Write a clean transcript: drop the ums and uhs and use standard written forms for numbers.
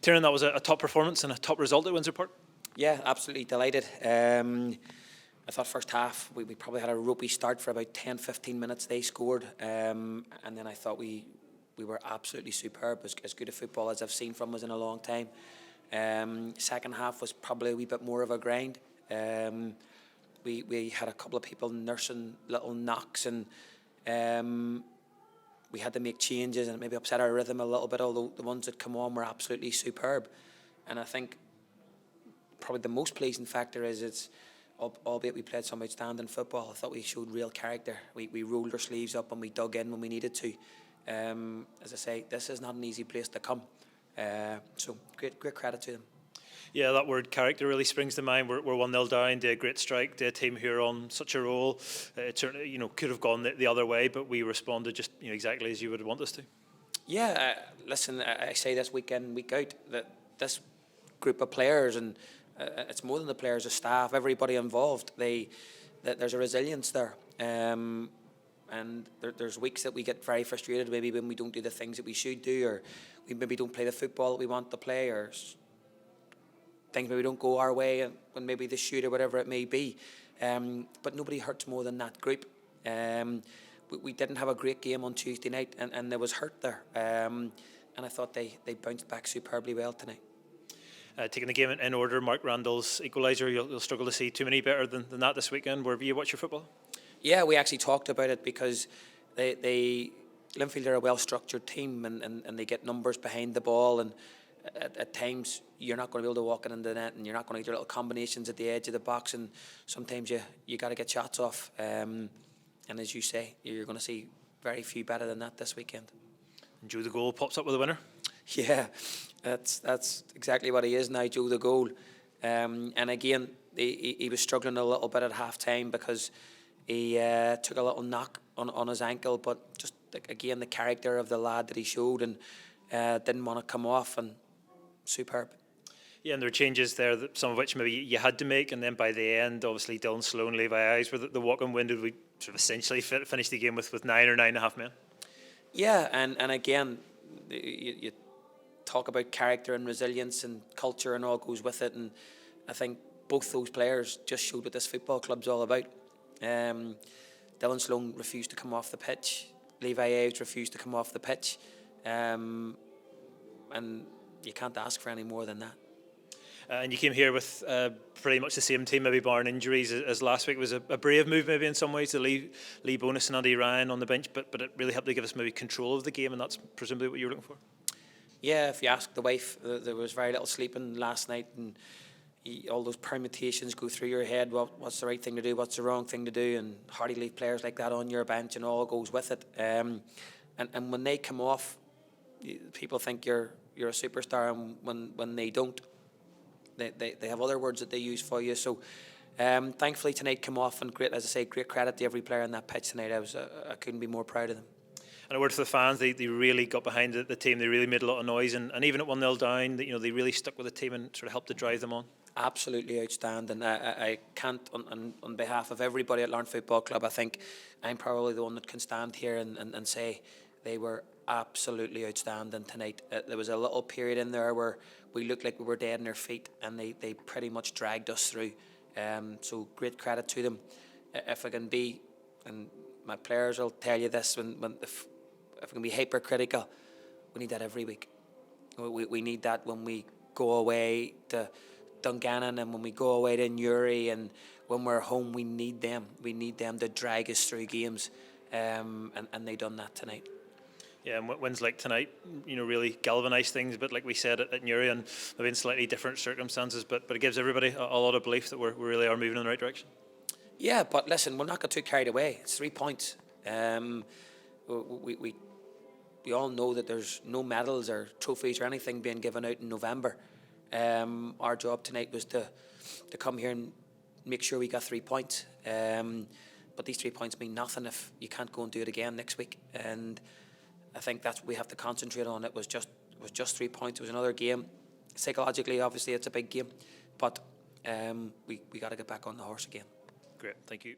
Tiernan, that was a top performance and a top result at Windsor Park. Yeah, absolutely delighted. I thought first half we probably had a ropey start for about 10-15 minutes. They scored, and then I thought we were absolutely superb. As good a football as I've seen from us in a long time. Second half was probably a wee bit more of a grind. We had a couple of people nursing little knocks, and we had to make changes, and it maybe upset our rhythm a little bit, although the ones that come on were absolutely superb. And I think probably the most pleasing factor is it's, albeit we played some outstanding football, I thought we showed real character. We rolled our sleeves up and we dug in when we needed to. As I say, this is not an easy place to come. So great credit to them. Yeah, that word character really springs to mind. We're 1-0 down, did a great strike, did a team who are on such a roll. It certainly, could have gone the other way, but we responded just exactly as you would want us to. Yeah, listen, I say this week in, week out, that this group of players, and it's more than the players, the staff, everybody involved, that there's a resilience there. And there's weeks that we get very frustrated, maybe when we don't do the things that we should do, or we maybe don't play the football that we want to play, or things maybe don't go our way when maybe they should, or whatever it may be. But nobody hurts more than that group. We didn't have a great game on Tuesday night, and there was hurt there. And I thought they bounced back superbly well tonight. Taking the game in order, Mark Randall's equaliser, you'll struggle to see too many better than that this weekend. Where have you watched your football? Yeah, we actually talked about it, because Linfield are a well-structured team, and they get numbers behind the ball, and at times you're not going to be able to walk it into the net, and you're not going to get your little combinations at the edge of the box, and sometimes you got to get shots off. And as you say, you're going to see very few better than that this weekend. And Joe the goal pops up with a winner. Yeah, that's exactly what he is now, Joe the goal. And again, he was struggling a little bit at half time, because he took a little knock on his ankle, but just again the character of the lad that he showed, and didn't want to come off, and superb. Yeah, and there were changes there, some of which maybe you had to make, and then by the end, obviously Dylan Sloan and Levi Eyes were the walk-on window. We sort of essentially finished the game with 9 or 9.5 men. Yeah, and again, you talk about character and resilience and culture and all goes with it, and I think both those players just showed what this football club's all about. Dylan Sloan refused to come off the pitch. Levi Eyes refused to come off the pitch. And you can't ask for any more than that. And you came here with pretty much the same team, maybe barring injuries, as last week. It was a brave move maybe in some ways to leave Lee Bonus and Andy Ryan on the bench, but it really helped to give us maybe control of the game, and that's presumably what you were looking for. Yeah, if you ask the wife, there was very little sleeping last night, and all those permutations go through your head. What's the right thing to do? What's the wrong thing to do? And hardly leave players like that on your bench, and all goes with it. And when they come off, people think you're a superstar, and when they don't, they have other words that they use for you. So thankfully tonight come off, and great, as I say, great credit to every player on that pitch tonight. I couldn't be more proud of them. And a word for the fans, they really got behind the team. They really made a lot of noise, and even at 1-0 down, they really stuck with the team and sort of helped to drive them on. Absolutely outstanding. I can't, on behalf of everybody at Larne Football Club, I think I'm probably the one that can stand here and say they were absolutely outstanding tonight. There was a little period in there where we looked like we were dead on our feet, and they pretty much dragged us through. So great credit to them. If I can be, and my players will tell you this, if I can be hypercritical, we need that every week. We need that when we go away to Dungannon, and when we go away to Newry, and when we're home, we need them. We need them to drag us through games, and they done that tonight. Yeah, and wins like tonight, really galvanised things. But like we said at Newry, and maybe in slightly different circumstances, but it gives everybody a lot of belief that we really are moving in the right direction. Yeah, but listen, we'll not get too carried away. It's 3 points. We all know that there's no medals or trophies or anything being given out in November. Our job tonight was to come here and make sure we got 3 points. But these 3 points mean nothing if you can't go and do it again next week. And I think that's what we have to concentrate on. It was just 3 points. It was another game. Psychologically, obviously, it's a big game, but we got to get back on the horse again. Great, thank you.